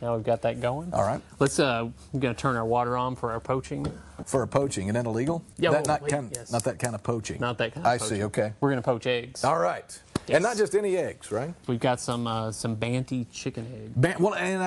Now we've got that going. All right. Let's, we're going to turn our water on for our poaching. For a poaching, isn't that illegal? Yeah, not yes. that kind of poaching. Not that kind of I poaching. see, okay. We're going to poach eggs. All right. Yes. And not just any eggs, right? We've got some Banty chicken eggs. Well, and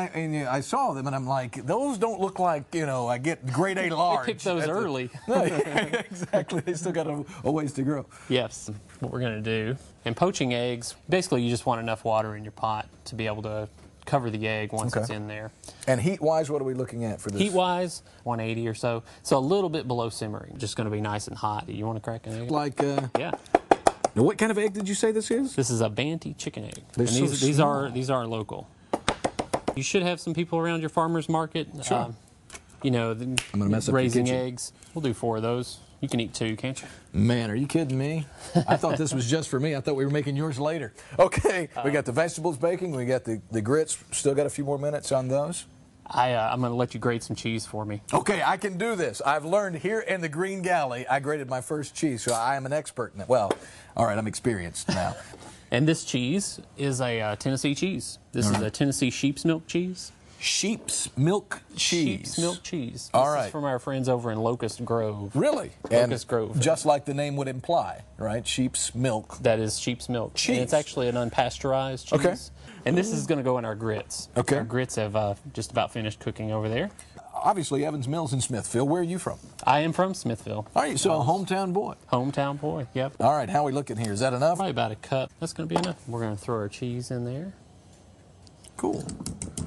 I saw them, and I'm like, those don't look like, you know, I get grade A large. They picked those early. No, exactly. They still got a ways to grow. Yes. What we're going to do. And poaching eggs, basically you just want enough water in your pot to be able to cover the egg once it's in there. And heat-wise, what are we looking at for this? Heat-wise, 180 or so. So a little bit below simmering. Just going to be nice and hot. You want to crack an egg? Like, yeah. Now, what kind of egg did you say this is? This is a Banty chicken egg. They're and these so are local. You should have some people around your farmer's market. Sure. You know, I'm gonna mess up raising your kitchen. eggs. We'll do 4 of those. You can eat 2, can't you? Man, are you kidding me? I thought this was just for me. I thought we were making yours later. Okay, we got the vegetables baking. We got the grits. Still got a few more minutes on those. I'm going to let you grate some cheese for me. Okay, I can do this. I've learned here in the Green Galley. I grated my first cheese, so I am an expert in it. Well, all right, I'm experienced now. And this cheese is a Tennessee cheese. This is a Tennessee sheep's milk cheese. Sheep's milk cheese. Sheep's milk cheese. All This right. is from our friends over in Locust Grove. Really? Locust Grove. Just like the name would imply, right? Sheep's milk. That is sheep's milk. Cheese. And it's actually an unpasteurized cheese. Okay. And this is going to go in our grits. Okay. Our grits have just about finished cooking over there. Obviously, Evans Mills in Smithville. Where are you from? I am from Smithville. All right, so a hometown boy. Hometown boy, yep. All right, how are we looking here? Is that enough? Probably about a cup. That's going to be enough. We're going to throw our cheese in there. Cool.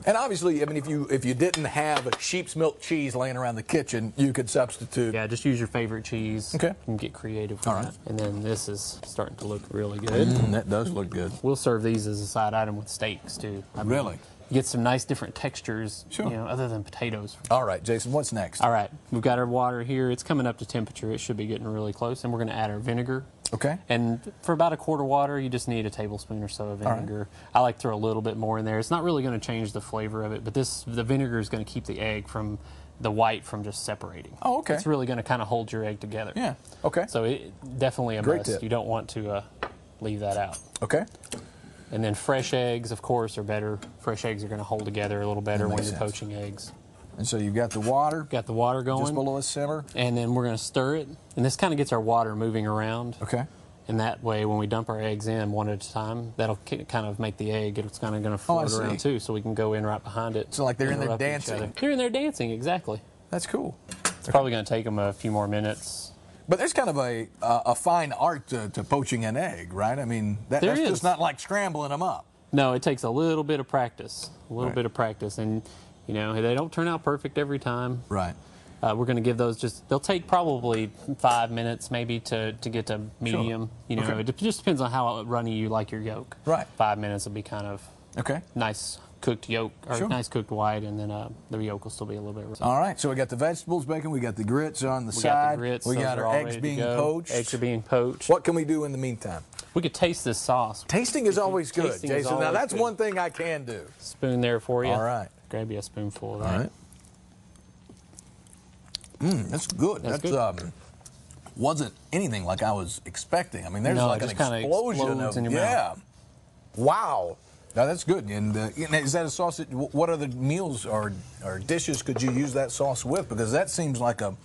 And obviously, I mean, if you didn't have sheep's milk cheese laying around the kitchen, you could substitute. Yeah, just use your favorite cheese. Okay. You can get creative with All right. that. And then this is starting to look really good. That does look good. We'll serve these as a side item with steaks, too. I mean, Really? You get some nice different textures, Sure. you know, other than potatoes. All right, Jason, what's next? All right, we've got our water here. It's coming up to temperature. It should be getting really close. And we're going to add our vinegar. Okay. And for about a quart of water, you just need a tablespoon or so of vinegar. I like to throw a little bit more in there. It's not really going to change the flavor of it, but the vinegar is going to keep the egg from the white from just separating. Oh, okay. It's really going to kind of hold your egg together. Yeah, okay. So it definitely a Great must. tip. You don't want to leave that out. Okay. And then fresh eggs, of course, are better. Fresh eggs are going to hold together a little better when makes you're sense. poaching eggs. And so you've got the water. Got the water going. Just below a simmer. And then we're going to stir it. And this kind of gets our water moving around. Okay. And that way, when we dump our eggs in one at a time, that'll kind of make the egg. It's kind of going to float see. around too, so we can go in right behind it. So like they're in there interrupt each dancing. other. They're in there dancing, exactly. That's cool. It's probably going to take them a few more minutes. But there's kind of a fine art to poaching an egg, right? I mean, that's is. just not like scrambling them up. No, it takes a little bit of practice. Bit of practice. And, you know, they don't turn out perfect every time. Right. We're going to give those they'll take probably 5 minutes maybe to get to medium. You know, Okay. it just depends on how runny you like your yolk. Right. 5 minutes will be kind of Okay. nice cooked yolk, or Sure. nice cooked white, and then the yolk will still be a little bit. All right, so we got the vegetables baking, we got the grits on the We side, got the grits. we those got are our all eggs ready to being go. poached. Eggs are being poached. What can we do in the meantime? We could taste this sauce. Tasting is always good, Tasting is Jason. Now always that's good. one thing I can do. Spoon there for you. All right. Grab you a spoonful of All that. right. That's good. That's good. Wasn't anything like I was expecting. I mean, there's No, like it an just kinda explosion explodes of in your mouth. Wow. Now that's good. And is that a sauce? What other meals or dishes could you use that sauce with? Because that seems like a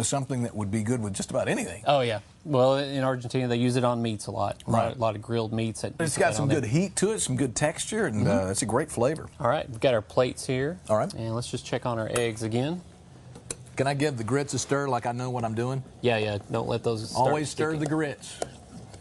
something that would be good with just about anything. Oh yeah. Well, in Argentina they use it on meats a lot. Right. A lot of grilled meats. It's got some good heat to it, some good texture, and it's a great flavor. All right, we've got our plates here. All right. And let's just check on our eggs again. Can I give the grits a stir like I know what I'm doing? Yeah. Don't let those start Always stir sticking. the grits.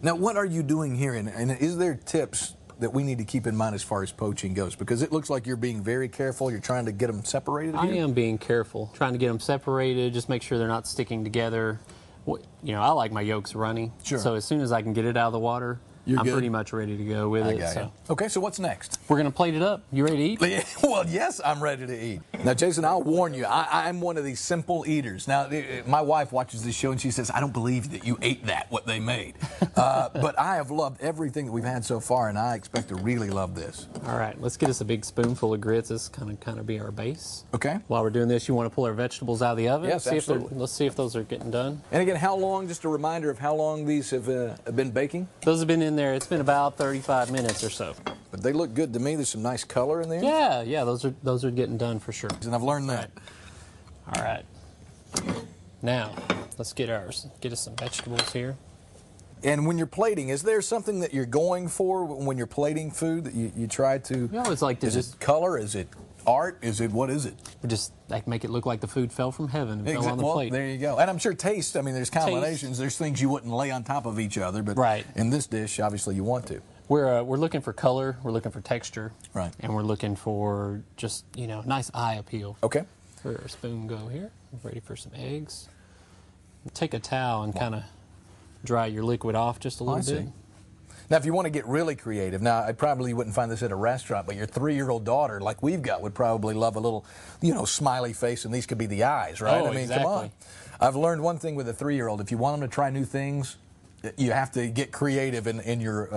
Now, what are you doing here? And is there tips that we need to keep in mind as far as poaching goes? Because it looks like you're being very careful. You're trying to get them separated I here. am being careful, trying to get them separated, just make sure they're not sticking together. You know, I like my yolks runny. Sure. So as soon as I can get it out of the water, You're I'm good. pretty much ready to go with I it. got So you. Okay, so what's next? we're going to plate it up. You ready to eat? Well, yes, I'm ready to eat. Now, Jason, I'll warn you, I'm one of these simple eaters. Now, my wife watches this show and she says, I don't believe that you ate that, what they made. But I have loved everything that we've had so far, and I expect to really love this. All right, let's get us a big spoonful of grits. This kind of be our base. Okay. While we're doing this, you want to pull our vegetables out of the oven? Yes, absolutely. Let's see if those are getting done. And again, how long, just a reminder of how long these have been baking? Those have been in there. It's been about 35 minutes or so. But they look good to me. There's some nice color in there. Yeah, those are getting done for sure. And I've learned that. All right. Now, let's get us some vegetables here. And when you're plating, is there something that you're going for when you're plating food that you try to? You always like to is it color? Is it art? What is it? We just make it look like the food fell from heaven and fell on the plate. There you go. And I'm sure taste. I mean, there's combinations. There's things you wouldn't lay on top of each other, but in this dish, obviously, you want to. We're looking for color. We're looking for texture. Right. And we're looking for just nice eye appeal. Okay. Where our spoon go here? We're ready for some eggs. Take a towel and kind of dry your liquid off just a little bit. Now, if you want to get really creative, now I probably wouldn't find this at a restaurant, but your 3-year-old daughter, like we've got, would probably love a little, smiley face, and these could be the eyes, right? Oh, I mean, exactly. Come on. I've learned one thing with a 3-year-old: if you want them to try new things, you have to get creative in your,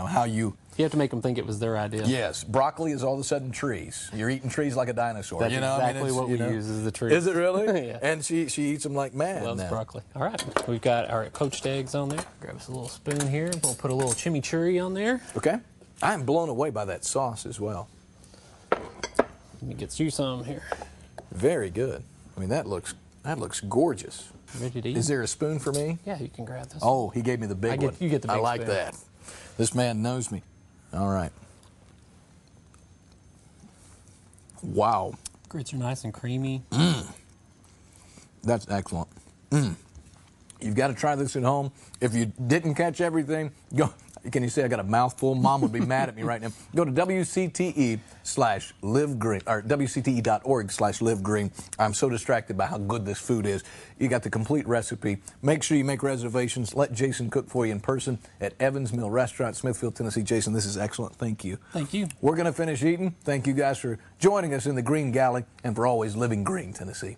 how you. You have to make them think it was their idea. Yes, broccoli is all of a sudden trees. You're eating trees like a dinosaur. That's exactly what we use is the trees. Is it really? Yeah. And she eats them like mad. Loves broccoli. All right, we've got our poached eggs on there. Grab us a little spoon here. We'll put a little chimichurri on there. Okay. I'm blown away by that sauce as well. Let me get you some here. Very good. I mean, that looks gorgeous. Ready to eat? Is there a spoon for me? Yeah, you can grab this. Oh, he gave me the big one. You get the big I like spoon. that. This man knows me. All right. Wow. Grits are nice and creamy. That's excellent. You've got to try this at home. If you didn't catch everything, go. Can you say I got a mouthful? Mom would be mad at me right now. Go to WCTE/livegreen or WCTE.org/livegreen. I'm so distracted by how good this food is. You got the complete recipe. Make sure you make reservations. Let Jason cook for you in person at Evins Mill Restaurant, Smithfield, Tennessee. Jason, this is excellent. Thank you. Thank you. We're going to finish eating. Thank you guys for joining us in the Green Galley and for always living green, Tennessee.